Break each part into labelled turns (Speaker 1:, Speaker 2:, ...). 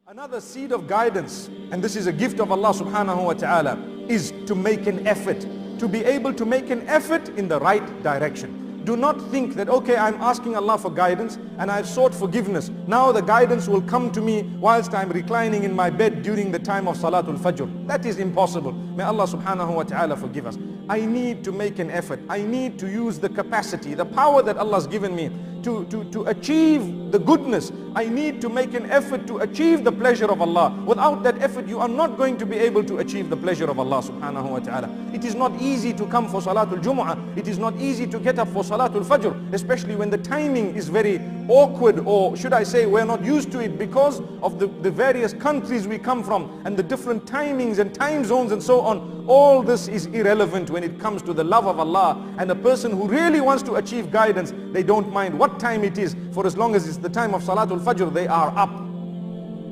Speaker 1: Another seed of guidance, and this is a gift of Allah subhanahu wa ta'ala, is to make an effort, to be able to make an effort in the right direction. Do not think that, okay, I'm asking Allah for guidance and I've sought forgiveness. Now the guidance will come to me whilst I'm reclining in my bed during the time of Salatul Fajr. That is impossible. May Allah subhanahu wa ta'ala forgive us. I need to make an effort. I need to use the capacity, the power that Allah has given me to achieve the goodness. I need to make an effort to achieve the pleasure of Allah. Without that effort, you are not going to be able to achieve the pleasure of Allah subhanahu wa ta'ala. It is not easy to come for Salatul Jumu'ah. It is not easy to get up for Salatul Fajr, especially when the timing is very awkward, or should I say we're not used to it because of the various countries we come from and the different timings and time zones and so on. All this is irrelevant when it comes to the love of Allah. And a person who really wants to achieve guidance, they don't mind what time it is, for as long as it's the time of Salatul Fajr, they are up.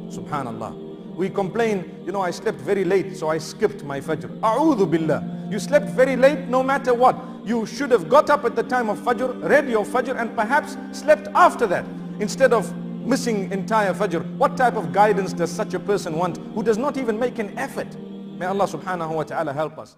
Speaker 1: Subhanallah. We complain, I slept very late, so I skipped my Fajr. A'udhu billah. You slept very late no matter what. You should have got up at the time of Fajr, read your Fajr, and perhaps slept after that, instead of missing entire Fajr. What type of guidance does such a person want who does not even make an effort? May Allah subhanahu wa ta'ala help us.